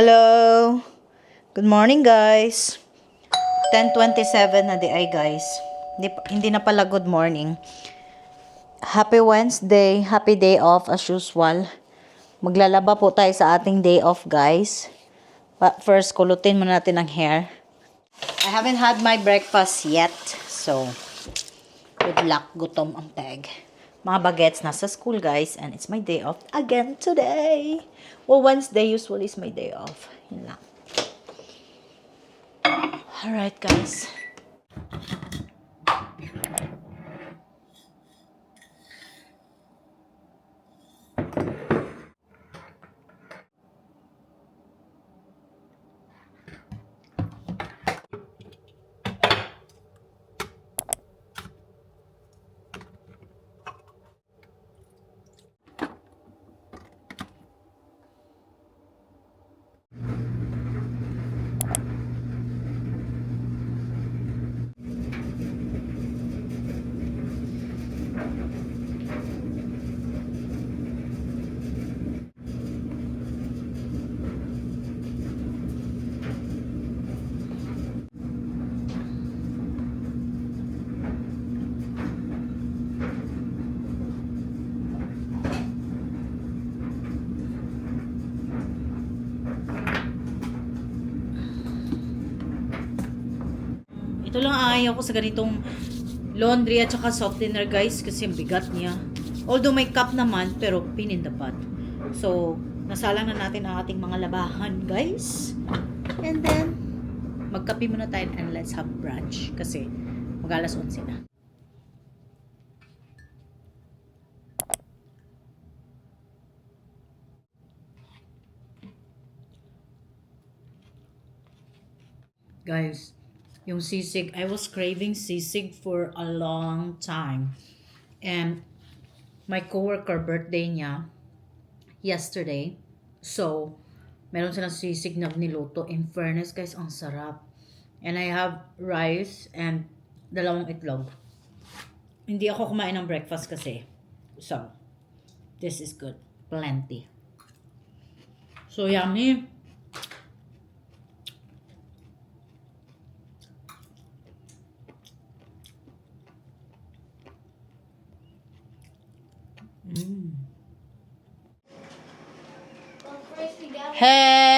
Hello! Good morning, guys. 10:27 na di ay, guys. Hindi na pala good morning. Happy Wednesday. Happy day off as usual. Maglalaba po tayo sa ating day off, guys. But first, kulutin muna natin ang hair. I haven't had my breakfast yet. So, good luck. Gutom ang tag. Mga bagets nasa school, guys. And it's my day off again today. Well, Wednesday usually is my day off. Yun lang. Alright, guys. Ito lang ayaw ko sa ganitong laundry at saka soft dinner, guys, kasi ang bigat niya. Although may cup naman, pero pin in the pot. So, nasalang na natin ang ating mga labahan, guys. And then, magkape muna tayo and let's have brunch kasi mag-alas 11 na. Guys, yung sisig, I was craving sisig for a long time. And my coworker birthday niya yesterday. So, meron silang sisig na niluto. In fairness, guys, ang sarap. And I have rice and dalawang itlog. Hindi ako kumain ng breakfast kasi. So, this is good. Plenty. So, yummy.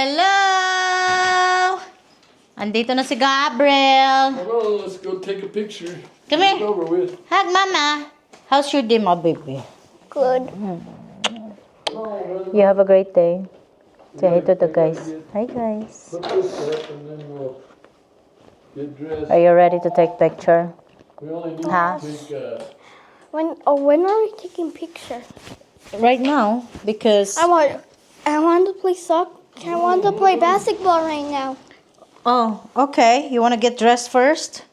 Hello! Andito na si Gabriel. Hello, let's go take a picture. Come Get here. it over with. Hug Mama. How's your day, my baby? Good. You have a great day. Say hi to the guys. Hi, guys. Put this up and then we'll get dressed. Are you ready to take picture? We only need Huh? to take When are we taking pictures? Right now, because... I want to play soccer. I want to play basketball right now. Oh, okay. You wanna get dressed first?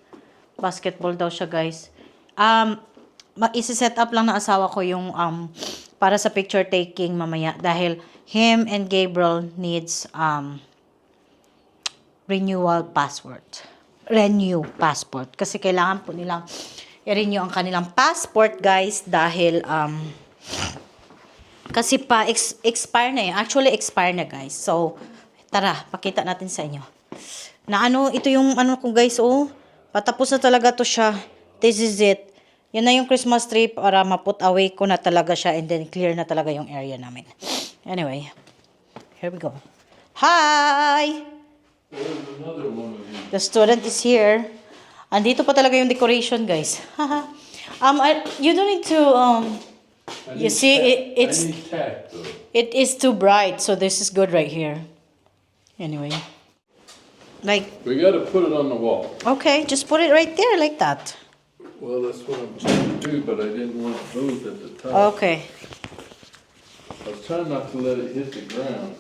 Basketball daw siya, guys. Isi-set up lang na asawa ko yung para sa picture taking mamaya dahil him and Gabriel needs renewal passport. Renew passport kasi kailangan po nilang i-renew ang kanilang passport, guys, dahil kasi pa expire na yun. Actually expire na, guys. So tara, pakita natin sa inyo. Na ito yung ko, guys, oh. Patapos na talaga to siya. This is it. Yan na yung Christmas tree para ma-put away ko na talaga siya and then clear na talaga yung area namin. Anyway, here we go. Hi! another one of these. The student is here. Andito pa talaga yung decoration, guys. You don't need to, you see, I need tack, though. it is too bright, so this is good right here. Anyway. Like, We gotta put it on the wall. okay, just put it right there like that. Well, that's what I'm trying to do, but I didn't want those at the top. Okay. I was trying not to let it hit the ground.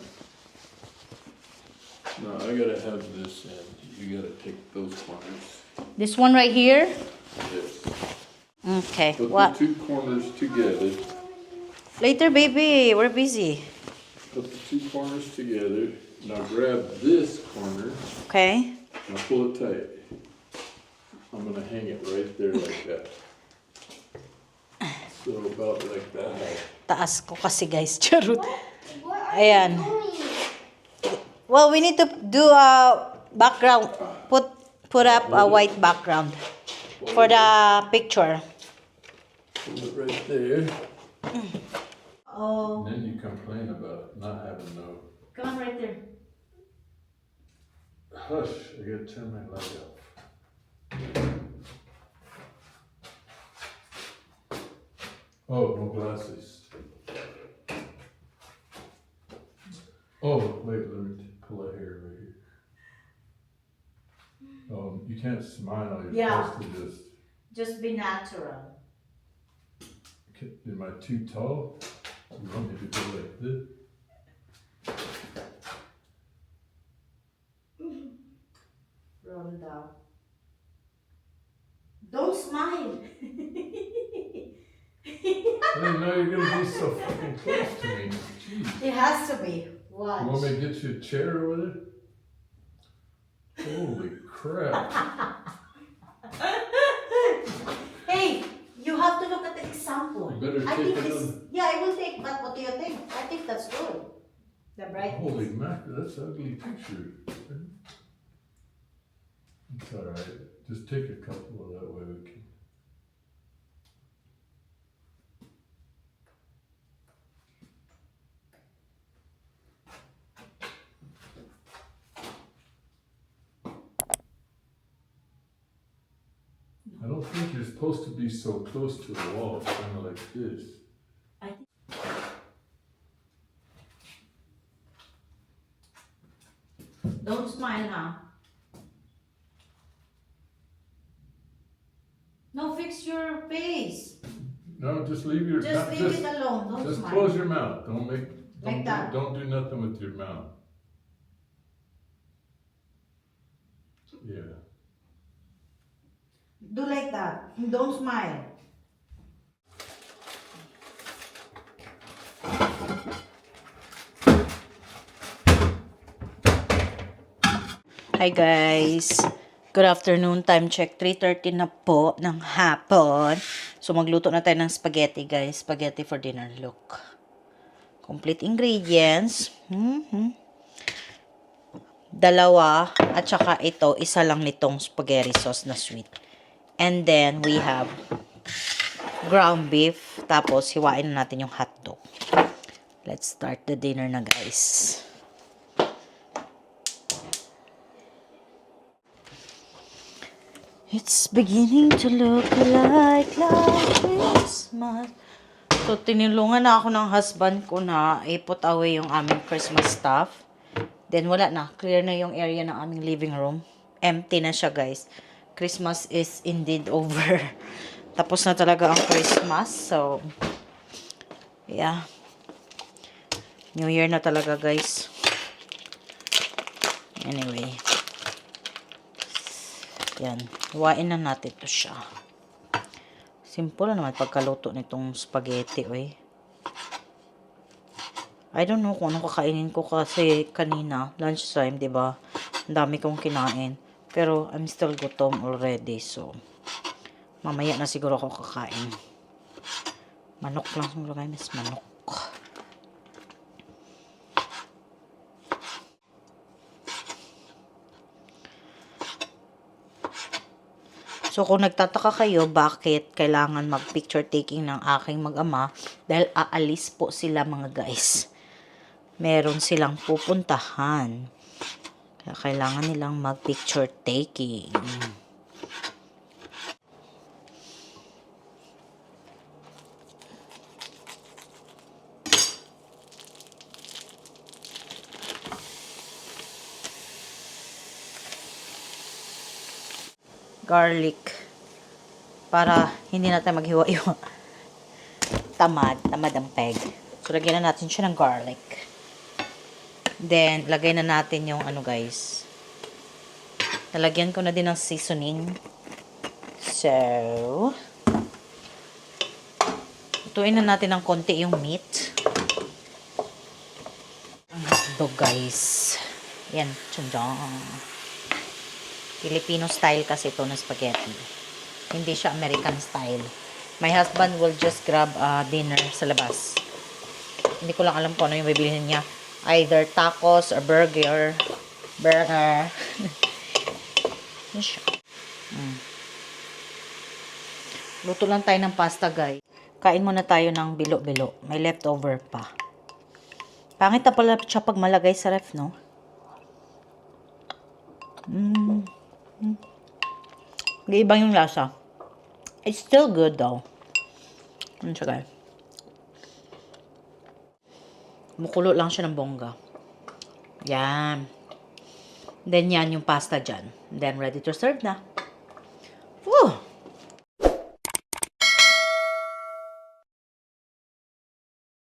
No, I gotta have this end. You gotta take those corners. This one right here? Yes. Okay. Put What? the two corners together. Later, baby. We're busy. Put the two corners together. Now grab this corner. Okay. Now pull it tight. I'm gonna hang it right there like that. So about like that. Taas ko kasi, guys. Charot. Ayan. Well, we need to do a background. Put up a white background for the picture. Put it right there. Oh, And then you complain about not having no, come on right there. hush, I gotta turn my light off. Oh, no glasses. Oh, wait, let me pull a hair right here. Oh, you can't smile, you're Yeah. supposed to Just be natural. am I too tall? You want me to go like this? Roll down. Don't smile. I didn't know you're gonna be so fucking close to me. Jeez. It has to be. You want me Watch. to get you a chair over there? Holy crap. Hey, you have to look at the example. You better I take think this. another. Yeah, I will take. But what do you think? I think that's good. The brightness. Holy mackerel, that's an ugly picture. It's alright. Just take a couple of that way we can. I don't think you're supposed to be so close to the wall, it's kind of like this. Don't smile now. No, fix your face. No, just leave your, Just not- leave just, it alone. Don't just smile. close your mouth. Like that. Don't do nothing with your mouth. Yeah. Do like that. Don't smile. Hi guys. Good afternoon. Time check. 3:30 na po ng hapon. So magluto na tayo ng spaghetti guys. Spaghetti for dinner. Look. Complete ingredients. Dalawa. At saka ito. Isa lang nitong spaghetti sauce na sweet. And then we have ground beef. Tapos hiwain na natin yung hotdog. Let's start the dinner na guys. It's beginning to look like Christmas. So, tinulungan na ako ng husband ko na i-put away yung aming Christmas stuff. Then, wala na. Clear na yung area ng aming living room. Empty na siya, guys. Christmas is indeed over. Tapos na talaga ang Christmas. So, yeah. New Year na talaga, guys. Anyway. Yan. Huwain na natin to siya. Simple na naman pagkaluto nitong spaghetti, oy. I don't know kung anong kakainin ko kasi kanina, lunchtime, diba? Ang dami kong kinain. Pero, I'm still gutom already, so. Mamaya na siguro ako kakain. Manok lang siguro, guys. Manok. So, kung nagtataka kayo, bakit kailangan mag-picture taking ng aking mag-ama, dahil aalis po sila mga guys. Meron silang pupuntahan. Kaya kailangan nilang mag-picture taking. Garlic. Para hindi natin maghiwa-iwa. Tamad ang peg. So, lagyan na natin siya ng garlic. Then, lagay na natin yung ano guys. Nalagyan ko na din ng seasoning. So, lutuin na natin ng konti yung meat. Ang hotdog guys. Yan. Tsunjang. Filipino style kasi ito na spaghetti. Hindi siya American style. My husband will just grab dinner sa labas. Hindi ko lang alam kung ano yung bibilihin niya. Either tacos or burger. Burger. Yan siya. Luto lang tayo ng pasta, guys. Kain muna tayo ng bilo-bilo. May leftover pa. Pangit na pala siya pag malagay sa ref, no? Iba yung lasa. It's still good, though. Ano siya, guys? Mukulo lang siya ng bongga. Yan. Then, yan yung pasta dyan. Then, ready to serve na.